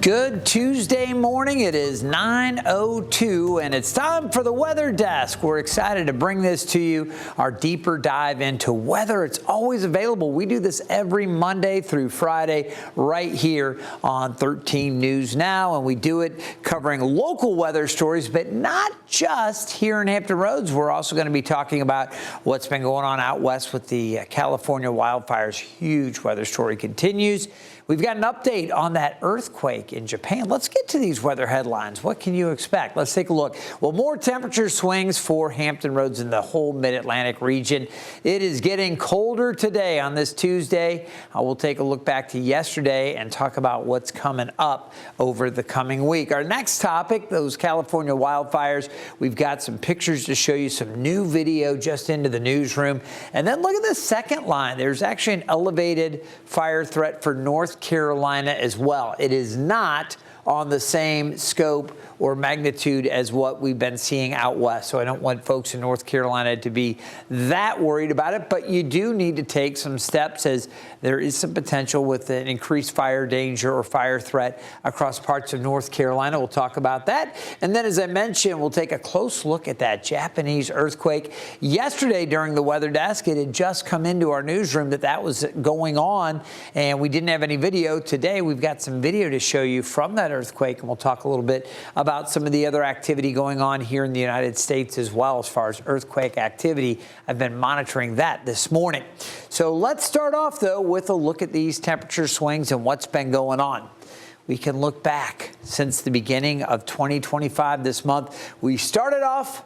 Good Tuesday morning. It is 9:02 and it's time for the weather desk. We're excited to bring this to you, our deeper dive into weather. It's always available. We do this every Monday through Friday right here on 13 News Now, and we do it covering local weather stories, but not just here in Hampton Roads. We're also going to be talking about what's been going on out west with the California wildfires. Huge weather story continues. We've got an update on that earthquake in Japan. Let's get to these weather headlines. What can you expect? Let's take a look. Well, more temperature swings for Hampton Roads in the whole mid-Atlantic region. It is getting colder today on this Tuesday. We'll take a look back to yesterday and talk about what's coming up over the coming week. Our next topic, those California wildfires. We've got some pictures to show you, some new video just into the newsroom. And then look at the second line. There's actually an elevated fire threat for North Carolina as well. It is not on the same scope or magnitude as what we've been seeing out west. So I don't want folks in North Carolina to be that worried about it, but you do need to take some steps as there is some potential with an increased fire danger or fire threat across parts of North Carolina. We'll talk about that. And then, as I mentioned, we'll take a close look at that Japanese earthquake. Yesterday during the weather desk, it had just come into our newsroom that was going on, and we didn't have any video. Today, we've got some video to show you from that earthquake, and we'll talk a little bit about some of the other activity going on here in the United States as well as far as earthquake activity. I've been monitoring that this morning. So let's start off, though, with a look at these temperature swings and what's been going on. We can look back since the beginning of 2025 this month. We started off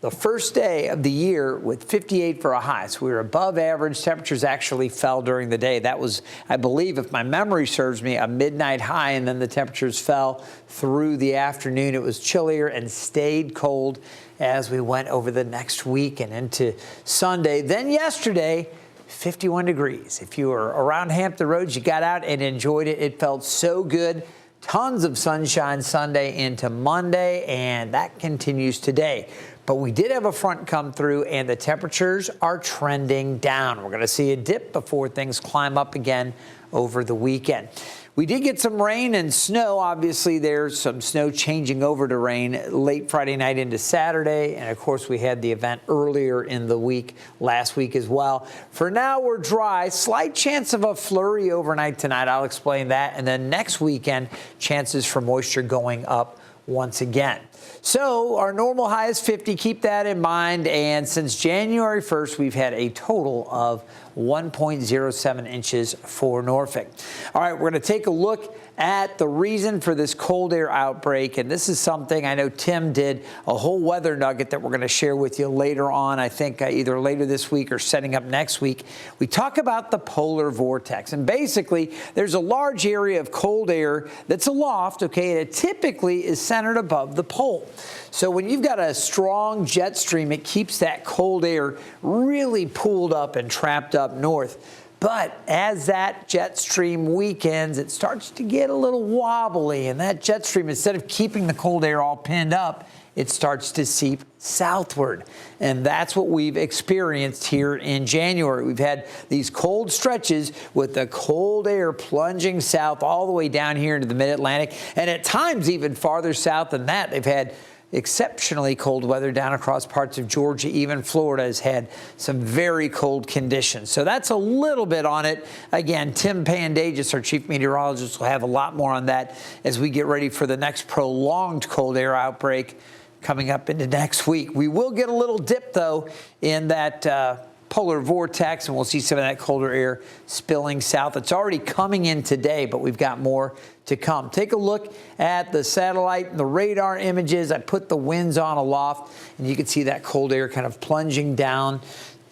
the first day of the year with 58 for a high. So we were above average. Temperatures actually fell during the day. That was, I believe, if my memory serves me, a midnight high, and then the temperatures fell through the afternoon. It was chillier and stayed cold as we went over the next week and into Sunday. Then yesterday, 51 degrees. If you were around Hampton Roads, you got out and enjoyed it. It felt so good. Tons of sunshine Sunday into Monday, and that continues today. But we did have a front come through, and the temperatures are trending down. We're going to see a dip before things climb up again over the weekend. We did get some rain and snow. Obviously, there's some snow changing over to rain late Friday night into Saturday. And, of course, we had the event earlier in the week, last week as well. For now, we're dry. Slight chance of a flurry overnight tonight. I'll explain that. And then next weekend, chances for moisture going up once again. So our normal high is 50. Keep that in mind. And since January 1st, we've had a total of 1.07 inches for Norfolk. All right, we're going to take a look at the reason for this cold air outbreak. And this is something I know Tim did a whole weather nugget that we're going to share with you later on, I think either later this week or setting up next week. We talk about the polar vortex. And basically, there's a large area of cold air that's aloft, okay, and it typically is centered above the pole. So when you've got a strong jet stream, it keeps that cold air really pooled up and trapped up north. But as that jet stream weakens, it starts to get a little wobbly, and that jet stream, instead of keeping the cold air all pinned up, it starts to seep southward. And that's what we've experienced here in January. We've had these cold stretches with the cold air plunging south all the way down here into the mid-Atlantic, and at times even farther south than that. They've had exceptionally cold weather down across parts of Georgia. Even Florida has had some very cold conditions. So that's a little bit on it. Again, Tim Pandagis, our chief meteorologist, will have a lot more on that as we get ready for the next prolonged cold air outbreak coming up into next week. We will get a little dip, though, in that polar vortex, and we'll see some of that colder air spilling south. It's already coming in today, but we've got more to come. Take a look at the satellite and the radar images. I put the winds on aloft, and you can see that cold air kind of plunging down,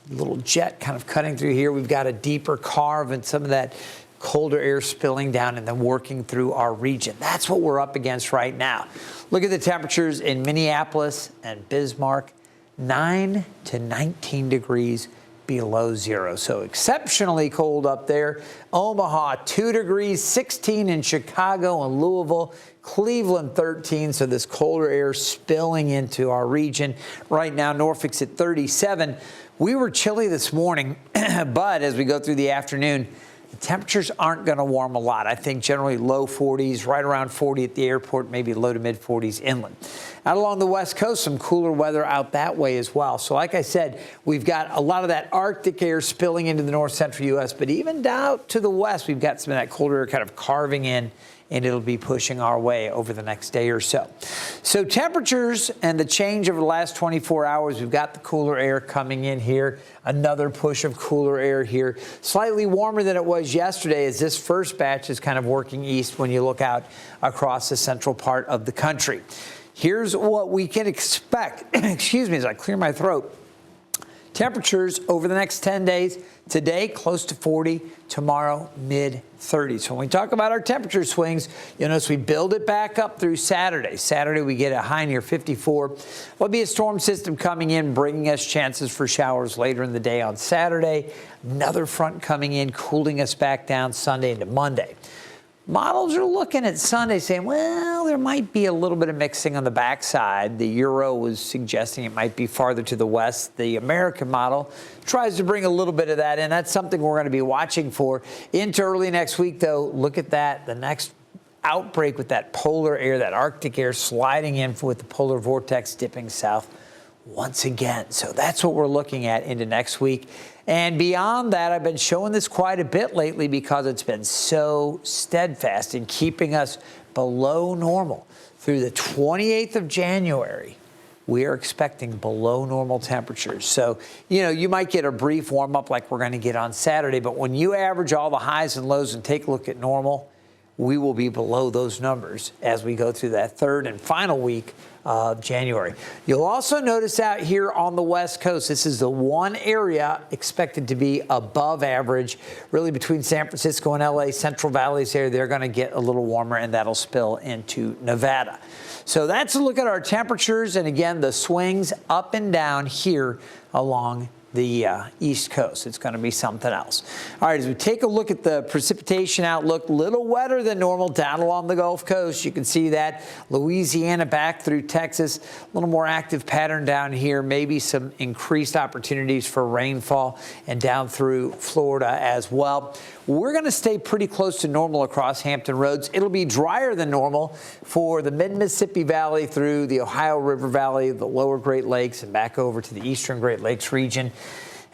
little jet kind of cutting through here. We've got a deeper carve and some of that colder air spilling down and then working through our region. That's what we're up against right now. Look at the temperatures in Minneapolis and Bismarck, 9 to 19 degrees below zero. So exceptionally cold up there. Omaha, 2 degrees, 16 in Chicago and Louisville, Cleveland, 13. So this colder air spilling into our region. Right now, Norfolk's at 37. We were chilly this morning, but as we go through the afternoon, temperatures aren't going to warm a lot. I think generally low 40s, right around 40 at the airport, maybe low to mid 40s inland. Out along the west coast, some cooler weather out that way as well. So like I said, we've got a lot of that Arctic air spilling into the north central U.S., but even down to the west, we've got some of that colder air kind of carving in, and it'll be pushing our way over the next day or so. So temperatures and the change over the last 24 hours, we've got the cooler air coming in here, another push of cooler air here, slightly warmer than it was yesterday as this first batch is kind of working east when you look out across the central part of the country. Here's what we can expect, excuse me as I clear my throat. Temperatures over the next 10 days, today close to 40, tomorrow mid-30s. When we talk about our temperature swings, you'll notice we build it back up through Saturday. Saturday we get a high near 54. There'll be a storm system coming in, bringing us chances for showers later in the day on Saturday. Another front coming in, cooling us back down Sunday into Monday. Models are looking at Sunday saying, well, there might be a little bit of mixing on the backside. The Euro was suggesting it might be farther to the west. The American model tries to bring a little bit of that in. That's something we're going to be watching for. Into early next week, though, look at that. The next outbreak with that polar air, that Arctic air sliding in with the polar vortex dipping south once again. So that's what we're looking at into next week. And beyond that, I've been showing this quite a bit lately because it's been so steadfast in keeping us below normal. Through the 28th of January, we are expecting below normal temperatures. So, you know, you might get a brief warm up like we're going to get on Saturday, but when you average all the highs and lows and take a look at normal, we will be below those numbers as we go through that third and final week of January. You'll also notice out here on the west coast, this is the one area expected to be above average, really between San Francisco and LA, Central Valley's area. They're going to get a little warmer, and that'll spill into Nevada. So that's a look at our temperatures, and again, the swings up and down here along the East Coast. It's going to be something else. All right, as we take a look at the precipitation outlook, little wetter than normal down along the Gulf Coast. You can see that Louisiana back through Texas, a little more active pattern down here, maybe some increased opportunities for rainfall and down through Florida as well. We're going to stay pretty close to normal across Hampton Roads. It'll be drier than normal for the mid-Mississippi Valley through the Ohio River Valley, the lower Great Lakes, and back over to the eastern Great Lakes region.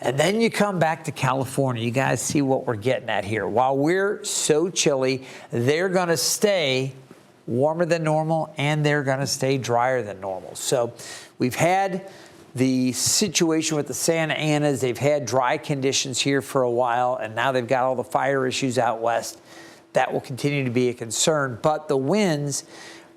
And then you come back to California. You guys see what we're getting at here. While we're so chilly, they're going to stay warmer than normal, and they're going to stay drier than normal. So we've had the situation with the Santa Anas. They've had dry conditions here for a while, and now they've got all the fire issues out west. That will continue to be a concern. But the winds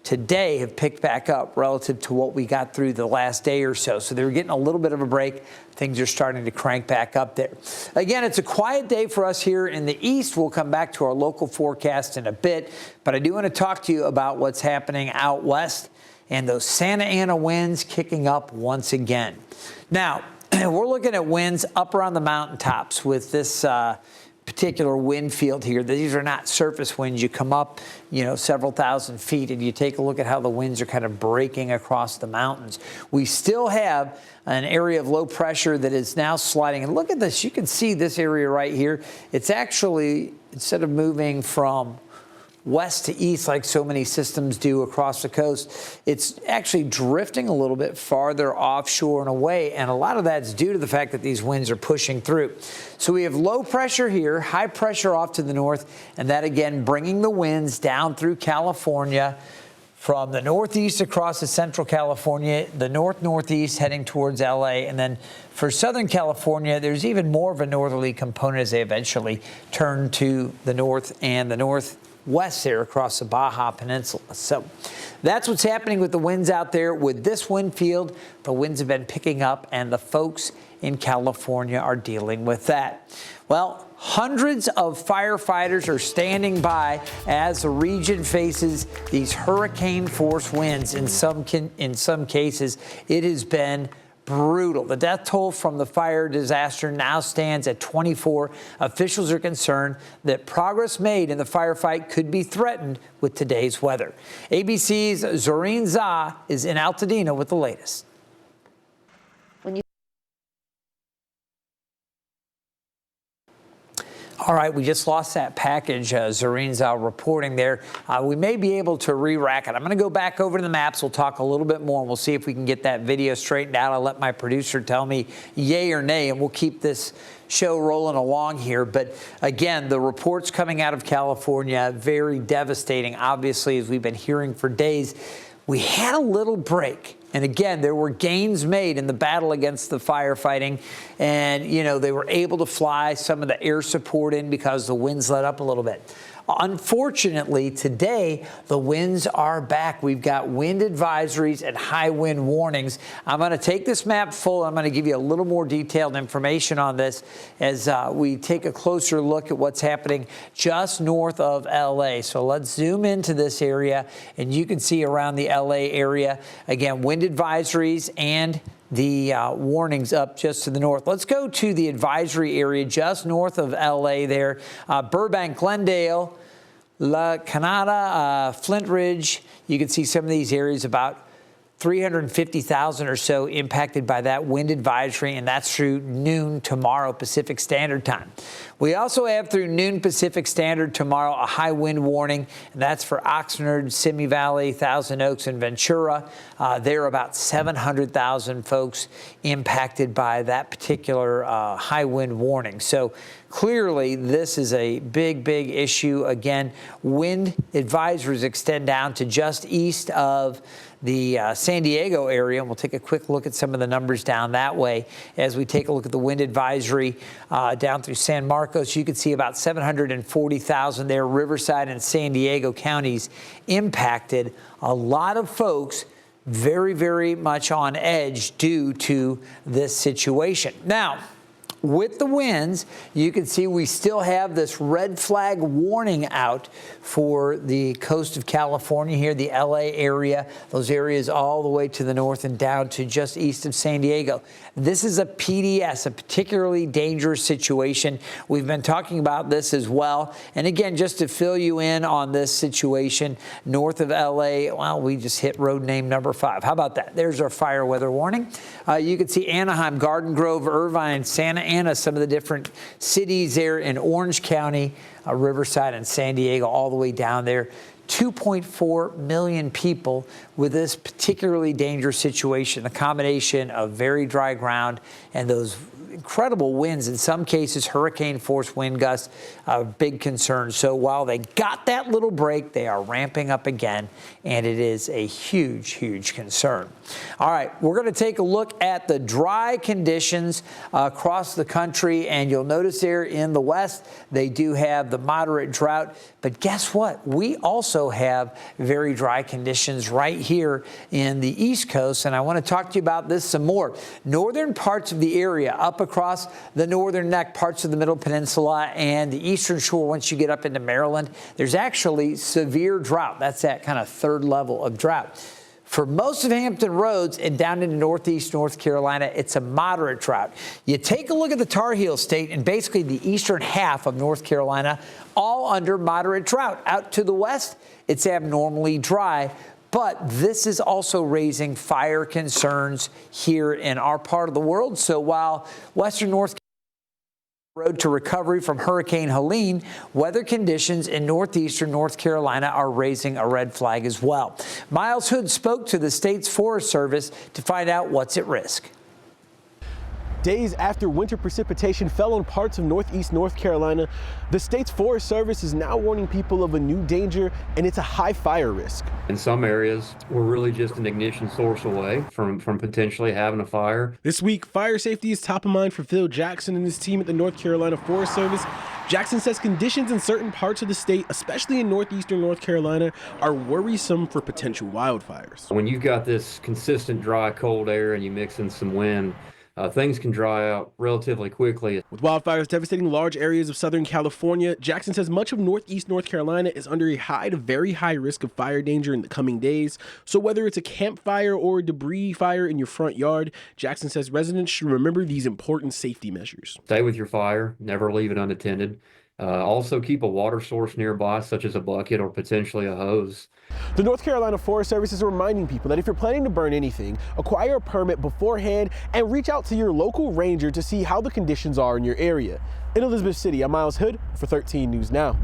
today have picked back up relative to what we got through the last day or so. So they're getting a little bit of a break. Things are starting to crank back up there. Again, it's a quiet day for us here in the east. We'll come back to our local forecast in a bit. But I do want to talk to you about what's happening out west and those Santa Ana winds kicking up once again. Now, we're looking at winds up around the mountaintops with this particular wind field here. These are not surface winds. You come up, several thousand feet, and you take a look at how the winds are kind of breaking across the mountains. We still have an area of low pressure that is now sliding. And look at this. You can see this area right here. It's actually, instead of moving from west to east like so many systems do across the coast, it's actually drifting a little bit farther offshore and away, and a lot of that's due to the fact that these winds are pushing through. So we have low pressure here, high pressure off to the north, and that again bringing the winds down through California from the northeast across to central California, the northeast heading towards LA, and then for Southern California, there's even more of a northerly component as they eventually turn to the north and the northwest there across the Baja Peninsula. So that's what's happening with the winds out there. With this wind field, the winds have been picking up, and the folks in California are dealing with that. Well, hundreds of firefighters are standing by as the region faces these hurricane-force winds. In some cases, it has been brutal. The death toll from the fire disaster now stands at 24. Officials are concerned that progress made in the firefight could be threatened with today's weather. ABC's Zoreen Zah is in Altadena with the latest. All right, we just lost that package. Zorene's reporting there. We may be able to re-rack it. I'm going to go back over to the maps. We'll talk a little bit more, and we'll see if we can get that video straightened out. I'll let my producer tell me yay or nay, and we'll keep this show rolling along here. But again, the reports coming out of California, very devastating, obviously, as we've been hearing for days. We had a little break. And again, there were gains made in the battle against the firefighting. And, you know, they were able to fly some of the air support in because the winds let up a little bit. Unfortunately, today, the winds are back. We've got wind advisories and high wind warnings. I'm going to take this map full. I'm going to give you a little more detailed information on this as we take a closer look at what's happening just north of L.A. So let's zoom into this area, and you can see around the L.A. area, again, wind advisories and the warnings up just to the north. Let's go to the advisory area just north of L.A. there. Burbank, Glendale, La Canada, Flint Ridge. You can see some of these areas, about 350,000 or so impacted by that wind advisory, and that's through noon tomorrow Pacific Standard Time. We also have through noon Pacific Standard tomorrow a high wind warning, and that's for Oxnard, Simi Valley, Thousand Oaks, and Ventura. There are about 700,000 folks impacted by that particular high wind warning. So clearly, this is a big, big issue. Again, wind advisories extend down to just east of the San Diego area. And we'll take a quick look at some of the numbers down that way as we take a look at the wind advisory down through San Marcos. You can see about 740,000 there. Riverside and San Diego counties impacted. A lot of folks very, very much on edge due to this situation. Now, with the winds, you can see we still have this red flag warning out for the coast of California here, the LA area, those areas all the way to the north and down to just east of San Diego. This is a PDS, a particularly dangerous situation. We've been talking about this as well. And again, just to fill you in on this situation, north of LA, well, we just hit road name number 5. How about that? There's our fire weather warning. You can see Anaheim, Garden Grove, Irvine, Santa Ana, some of the different cities there in Orange County, Riverside and San Diego, all the way down there. 2.4 million people with this particularly dangerous situation, the combination of very dry ground and those incredible winds, in some cases hurricane force wind gusts, a big concern. So while they got that little break, they are ramping up again, and it is a huge, huge concern. All right, we're going to take a look at the dry conditions across the country, and you'll notice there in the west, they do have the moderate drought. But guess what? We also have very dry conditions right here in the East Coast, and I want to talk to you about this some more. Northern parts of the area, up across the northern neck, parts of the Middle Peninsula and the eastern shore, once you get up into Maryland, there's actually severe drought. That's that kind of third level of drought. For most of Hampton Roads and down into northeast North Carolina, it's a moderate drought. You take a look at the Tar Heel State and basically the eastern half of North Carolina, all under moderate drought. Out to the west, it's abnormally dry. But this is also raising fire concerns here in our part of the world. So while western North Carolina road to recovery from Hurricane Helene, weather conditions in northeastern North Carolina are raising a red flag as well. Miles Hood spoke to the state's Forest Service to find out what's at risk. Days after winter precipitation fell on parts of northeast North Carolina, the state's Forest Service is now warning people of a new danger, and it's a high fire risk. In some areas, we're really just an ignition source away from potentially having a fire. This week, fire safety is top of mind for Phil Jackson and his team at the North Carolina Forest Service. Jackson says conditions in certain parts of the state, especially in northeastern North Carolina, are worrisome for potential wildfires. When you've got this consistent dry, cold air and you mix in some wind, things can dry out relatively quickly. With wildfires devastating large areas of Southern California, Jackson says much of northeast North Carolina is under a high to very high risk of fire danger in the coming days. So whether it's a campfire or a debris fire in your front yard, Jackson says residents should remember these important safety measures. Stay with your fire, never leave it unattended. Also keep a water source nearby, such as a bucket or potentially a hose. The North Carolina Forest Service is reminding people that if you're planning to burn anything, acquire a permit beforehand and reach out to your local ranger to see how the conditions are in your area. In Elizabeth City, I'm Miles Hood for 13 News Now.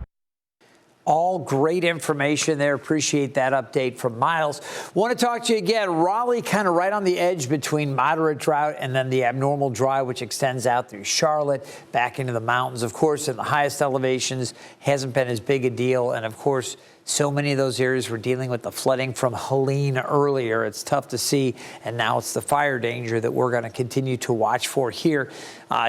All great information there. Appreciate that update from Miles. Want to talk to you again. Raleigh kind of right on the edge between moderate drought and then the abnormal dry, which extends out through Charlotte, back into the mountains. Of course, in the highest elevations, hasn't been as big a deal. And of course, so many of those areas were dealing with the flooding from Helene earlier. It's tough to see, and now it's the fire danger that we're going to continue to watch for here.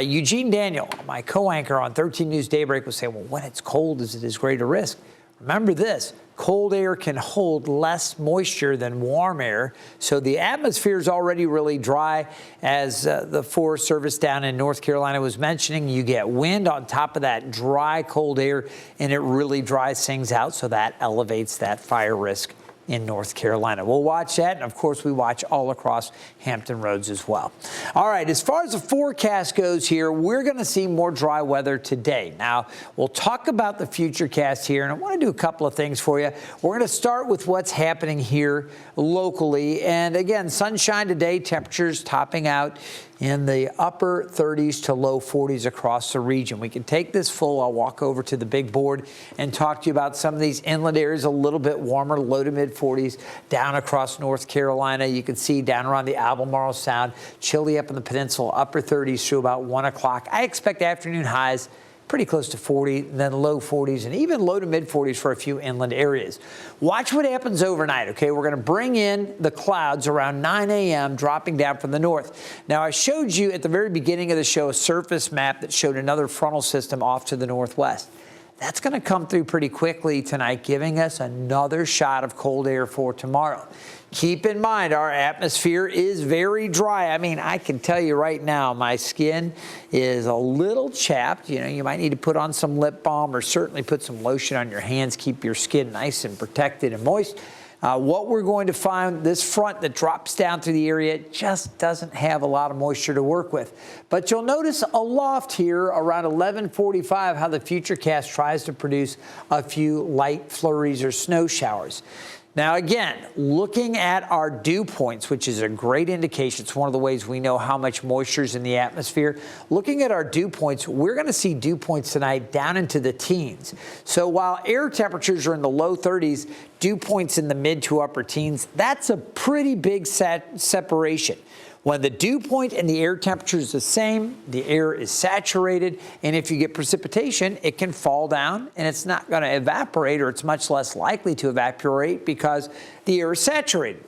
Eugene Daniel, my co-anchor on 13 News Daybreak, was saying, well, when it's cold, is it as great a risk? Remember this, cold air can hold less moisture than warm air, so the atmosphere is already really dry. As the Forest Service down in North Carolina was mentioning, you get wind on top of that dry, cold air, and it really dries things out, so that elevates that fire risk in North Carolina. We'll watch that, and of course we watch all across Hampton Roads as well. All right, as far as the forecast goes here, we're going to see more dry weather today. Now, we'll talk about the future cast here, and I want to do a couple of things for you. We're going to start with what's happening here locally, and again, sunshine today, temperatures topping out in the upper 30s to low 40s across the region. We can take this full. I'll walk over to the big board and talk to you about some of these inland areas a little bit warmer, low to mid 40s down across North Carolina. You can see down around the Albemarle Sound, chilly up in the peninsula, upper 30s through about 1 o'clock. I expect afternoon highs pretty close to 40, then low 40s, and even low to mid 40s for a few inland areas. Watch what happens overnight, okay? We're going to bring in the clouds around 9 a.m., dropping down from the north. Now, I showed you at the very beginning of the show a surface map that showed another frontal system off to the northwest. That's going to come through pretty quickly tonight, giving us another shot of cold air for tomorrow. Keep in mind, our atmosphere is very dry. I mean, I can tell you right now, my skin is a little chapped. You know, you might need to put on some lip balm or certainly put some lotion on your hands. Keep your skin nice and protected and moist. What we're going to find, this front that drops down through the area just doesn't have a lot of moisture to work with. But you'll notice aloft here around 11:45 how the futurecast tries to produce a few light flurries or snow showers. Now, again, looking at our dew points, which is a great indication, it's one of the ways we know how much moisture is in the atmosphere. Looking at our dew points, we're going to see dew points tonight down into the teens. So while air temperatures are in the low 30s, dew points in the mid to upper teens, that's a pretty big separation. When the dew point and the air temperature is the same, the air is saturated, and if you get precipitation, it can fall down, and it's not going to evaporate, or it's much less likely to evaporate because the air is saturated.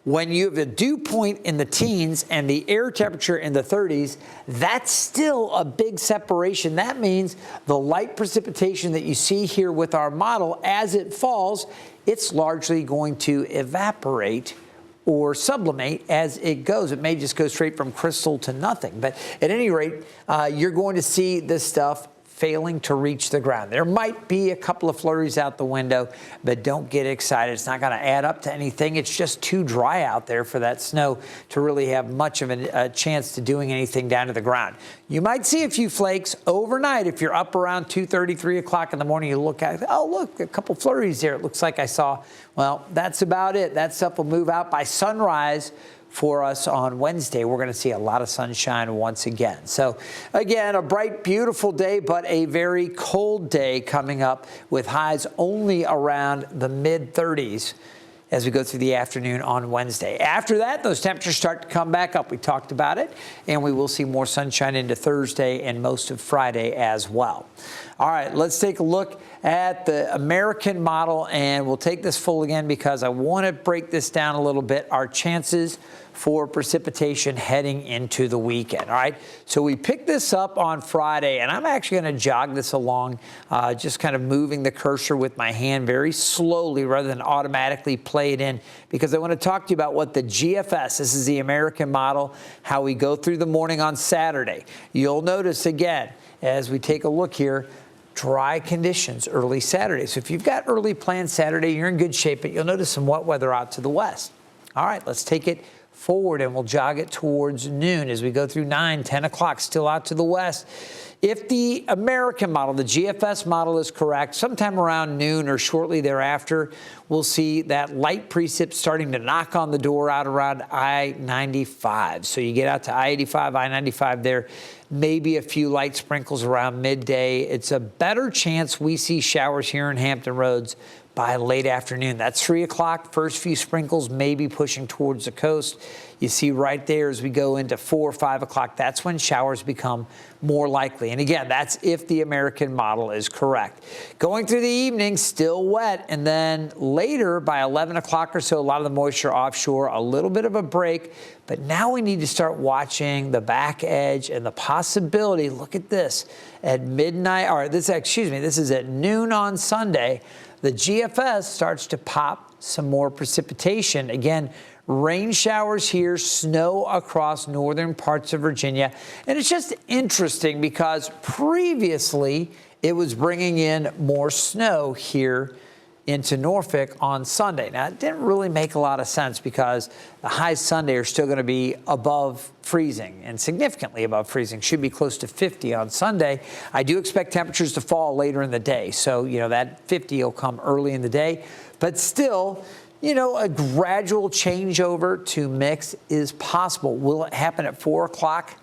When you have a dew point in the teens and the air temperature in the 30s, that's still a big separation. That means the light precipitation that you see here with our model, as it falls, it's largely going to evaporate or sublimate as it goes. It may just go straight from crystal to nothing. But at any rate, you're going to see this stuff failing to reach the ground. There might be a couple of flurries out the window, but don't get excited. It's not going to add up to anything. It's just too dry out there for that snow to really have much of a chance to doing anything down to the ground. You might see a few flakes overnight. If you're up around 2:30, 3 o'clock in the morning, you look at it, oh, look, a couple flurries there. It looks like I saw. Well, that's about it. That stuff will move out by sunrise. For us on Wednesday, we're going to see a lot of sunshine once again. So again, a bright, beautiful day, but a very cold day coming up with highs only around the mid 30s as we go through the afternoon on Wednesday. After that, those temperatures start to come back up. We talked about it, and we will see more sunshine into Thursday and most of Friday as well. All right, let's take a look at the American model, and we'll take this full again because I want to break this down a little bit. Our chances for precipitation heading into the weekend. All right, so we picked this up on Friday, and I'm actually going to jog this along, just kind of moving the cursor with my hand very slowly rather than automatically play it in, because I want to talk to you about what the GFS, this is the American model, how we go through the morning on Saturday. You'll notice again, as we take a look here, dry conditions early Saturday. So if you've got early plans Saturday, you're in good shape, but you'll notice some wet weather out to the west. All right, let's take it forward, and we'll jog it towards noon as we go through 9, 10 o'clock, still out to the west. If the American model, the GFS model, is correct, sometime around noon or shortly thereafter, we'll see that light precip starting to knock on the door out around I-95. So you get out to I-85, I-95 there, maybe a few light sprinkles around midday. It's a better chance we see showers here in Hampton Roads by late afternoon. That's 3 o'clock. First few sprinkles maybe pushing towards the coast. You see right there as we go into 4 or 5 o'clock, that's when showers become more likely. And again, that's if the American model is correct. Going through the evening, still wet. And then later by 11 o'clock or so, a lot of the moisture offshore, a little bit of a break. But now we need to start watching the back edge and the possibility, look at this, at midnight, or this is at noon on Sunday, the GFS starts to pop some more precipitation. Again, rain showers here, snow across northern parts of Virginia. And it's just interesting because previously it was bringing in more snow here into Norfolk on Sunday. Now, it didn't really make a lot of sense because the highs Sunday are still going to be above freezing and significantly above freezing. Should be close to 50 on Sunday. I do expect temperatures to fall later in the day. So, that 50 will come early in the day. But still, a gradual changeover to mix is possible. Will it happen at 4 o'clock?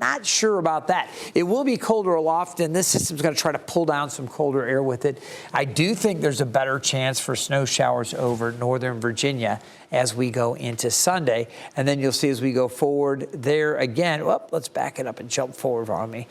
Not sure about that. It will be colder aloft, and this system's going to try to pull down some colder air with it. I do think there's a better chance for snow showers over northern Virginia as we go into Sunday. And then you'll see as we go forward there again, let's back it up and jump forward on me.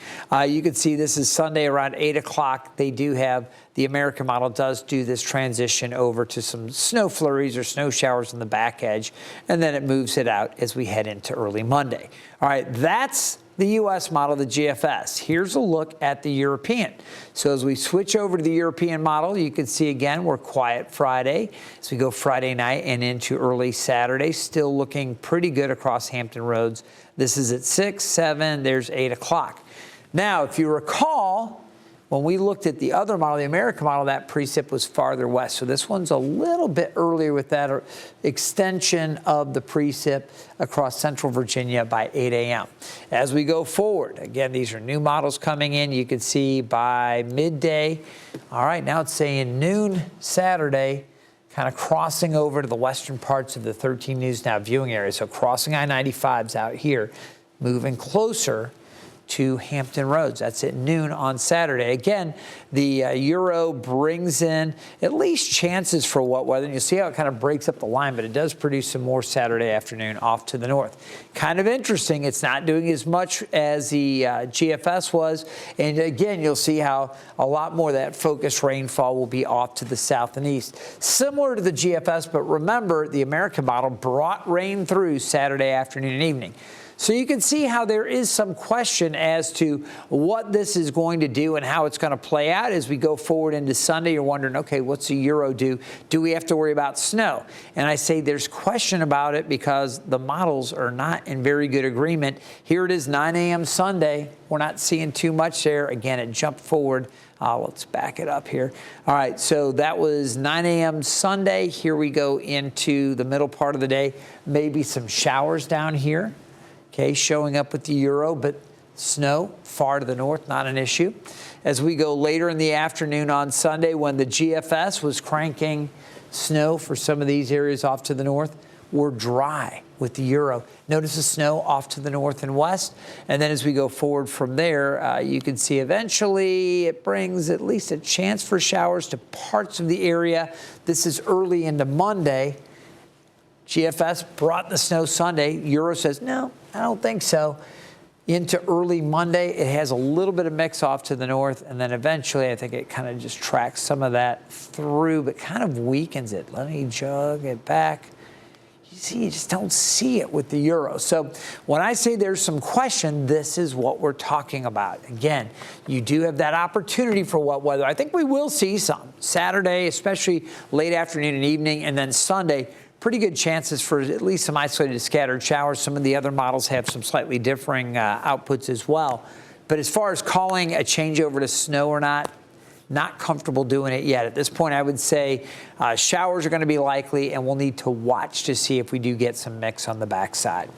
You can see this is Sunday around 8 o'clock. They do have, the American model does do this transition over to some snow flurries or snow showers on the back edge, and then it moves it out as we head into early Monday. All right, that's the U.S. model, the GFS. Here's a look at the European. So as we switch over to the European model, you can see again, we're quiet Friday. As we go Friday night and into early Saturday, still looking pretty good across Hampton Roads. This is at 6, 7, there's 8 o'clock. Now, if you recall, when we looked at the other model, the American model, that precip was farther west. So this one's a little bit earlier with that extension of the precip across central Virginia by 8 a.m. As we go forward, again, these are new models coming in. You can see by midday. All right, now it's saying noon Saturday, kind of crossing over to the western parts of the 13 News Now viewing area. So crossing I-95's out here, moving closer to Hampton Roads. That's at noon on Saturday. Again, the Euro brings in at least chances for wet weather. And you see how it kind of breaks up the line, but it does produce some more Saturday afternoon off to the north. Kind of interesting. It's not doing as much as the GFS was. And again, you'll see how a lot more of that focused rainfall will be off to the south and east. Similar to the GFS, but remember, the American model brought rain through Saturday afternoon and evening. So you can see how there is some question as to what this is going to do and how it's going to play out as we go forward into Sunday. You're wondering, okay, what's the Euro do? Do we have to worry about snow? And I say there's question about it because the models are not in very good agreement. Here it is, 9 a.m. Sunday. We're not seeing too much there. Again, it jumped forward. Let's back it up here. All right, so that was 9 a.m. Sunday. Here we go into the middle part of the day. Maybe some showers down here. Okay, showing up with the Euro, but snow far to the north, not an issue. As we go later in the afternoon on Sunday, when the GFS was cranking snow for some of these areas off to the north, we're dry with the Euro. Notice the snow off to the north and west. And then as we go forward from there, you can see eventually it brings at least a chance for showers to parts of the area. This is early into Monday. GFS brought the snow Sunday. Euro says, no, I don't think so. Into early Monday, it has a little bit of mix off to the north, and then eventually I think it kind of just tracks some of that through, but kind of weakens it. Let me jog it back. You see, you just don't see it with the Euro. So when I say there's some question, this is what we're talking about. Again, you do have that opportunity for wet weather. I think we will see some. Saturday, especially late afternoon and evening, and then Sunday, pretty good chances for at least some isolated scattered showers. Some of the other models have some slightly differing outputs as well. But as far as calling a changeover to snow or not, not comfortable doing it yet. At this point, I would say showers are going to be likely, and we'll need to watch to see if we do get some mix on the backside.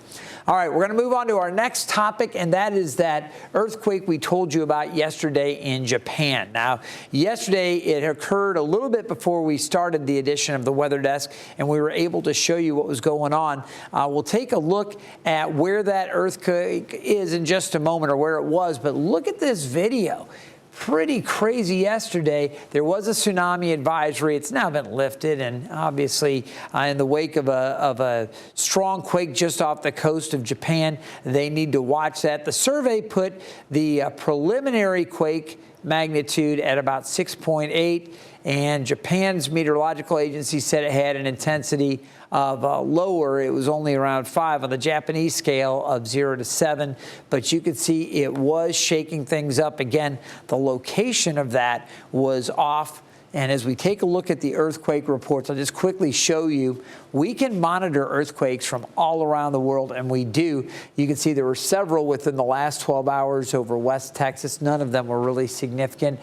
All right, we're going to move on to our next topic, and that is that earthquake we told you about yesterday in Japan. Now, yesterday it occurred a little bit before we started the edition of the Weather Desk, and we were able to show you what was going on. We'll take a look at where that earthquake is in just a moment, or where it was, but look at this video. Pretty crazy yesterday. There was a tsunami advisory. It's now been lifted, and obviously in the wake of a strong quake just off the coast of Japan, they need to watch that. The survey put the preliminary quake magnitude at about 6.8, and Japan's meteorological agency said it had an intensity of lower. It was only around 5 on the Japanese scale of 0 to 7, but you could see it was shaking things up. Again, the location of that was off. And as we take a look at the earthquake reports, I'll just quickly show you, we can monitor earthquakes from all around the world, and we do. You can see there were several within the last 12 hours over West Texas. None of them were really significant.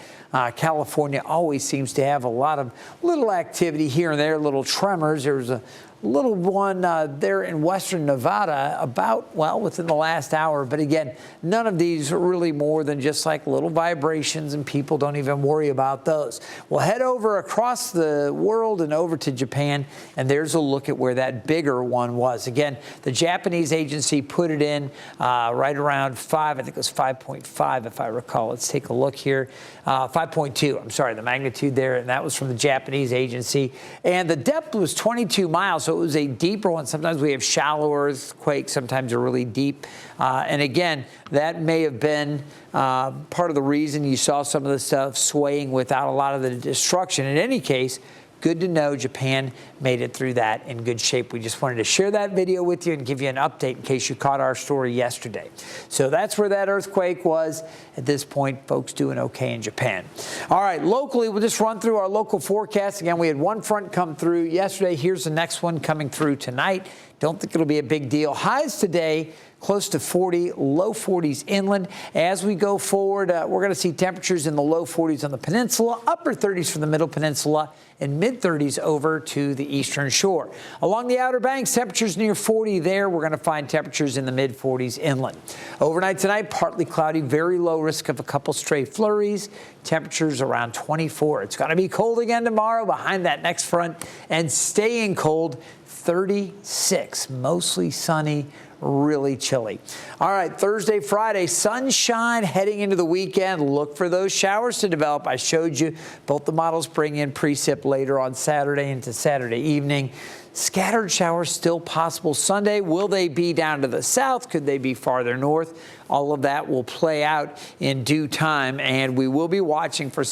California always seems to have a lot of little activity here and there, little tremors. There was a little one there in western Nevada about, well, within the last hour. But again, none of these are really more than just like little vibrations, and people don't even worry about those. We'll head over across the world and over to Japan, and there's a look at where that bigger one was. Again, the Japanese agency put it in right around 5. I think it was 5.5 if I recall. Let's take a look here. 5.2, I'm sorry, the magnitude there, and that was from the Japanese agency. And the depth was 22 miles, so it was a deeper one. Sometimes we have shallow earthquakes, sometimes they're really deep. And again, that may have been part of the reason you saw some of the stuff swaying without a lot of the destruction. In any case, good to know Japan made it through that in good shape. We just wanted to share that video with you and give you an update in case you caught our story yesterday. So that's where that earthquake was. At this point, folks doing okay in Japan. All right, locally, we'll just run through our local forecast. Again, we had one front come through yesterday. Here's the next one coming through tonight. Don't think it'll be a big deal. Highs today, close to 40, low 40s inland. As we go forward, we're going to see temperatures in the low 40s on the peninsula, upper 30s from the middle peninsula, and mid 30s over to the eastern shore. Along the Outer Banks, temperatures near 40 there. We're going to find temperatures in the mid 40s inland. Overnight tonight, partly cloudy, very low risk of a couple stray flurries. Temperatures around 24. It's going to be cold again tomorrow behind that next front, and staying cold, 36, mostly sunny, really chilly. All right, Thursday, Friday, sunshine heading into the weekend. Look for those showers to develop. I showed you both the models bring in precip later on Saturday into Saturday evening. Scattered showers still possible Sunday. Will they be down to the south? Could they be farther north? All of that will play out in due time, and we will be watching for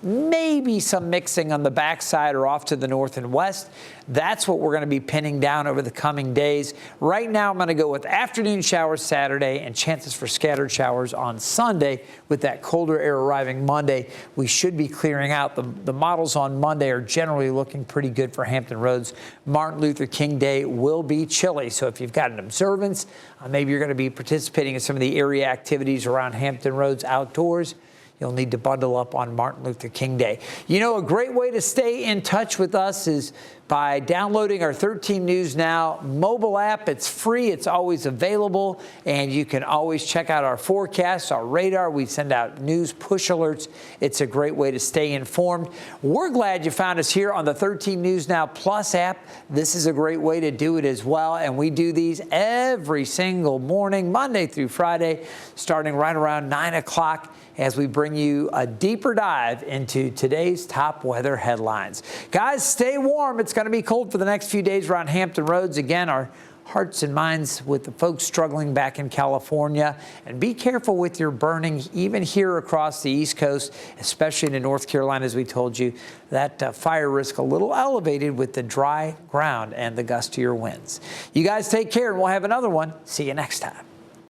maybe some mixing on the backside or off to the north and west. That's what we're going to be pinning down over the coming days. Right now, I'm going to go with afternoon showers Saturday and chances for scattered showers on Sunday. With that colder air arriving Monday, we should be clearing out. The models on Monday are generally looking pretty good for Hampton Roads. Martin Luther King Day will be chilly, so if you've got an observance, maybe you're going to be participating in some of the area activities around Hampton Roads outdoors, you'll need to bundle up on Martin Luther King Day. You know, a great way to stay in touch with us is by downloading our 13 News Now mobile app. It's free. It's always available. And you can always check out our forecasts, our radar. We send out news push alerts. It's a great way to stay informed. We're glad you found us here on the 13 News Now Plus app. This is a great way to do it as well. And we do these every single morning, Monday through Friday, starting right around 9 o'clock. As we bring you a deeper dive into today's top weather headlines. Guys, stay warm. It's going to be cold for the next few days around Hampton Roads. Again, our hearts and minds with the folks struggling back in California. And be careful with your burning, even here across the East Coast, especially in North Carolina, as we told you. That fire risk a little elevated with the dry ground and the gustier winds. You guys take care, and we'll have another one. See you next time.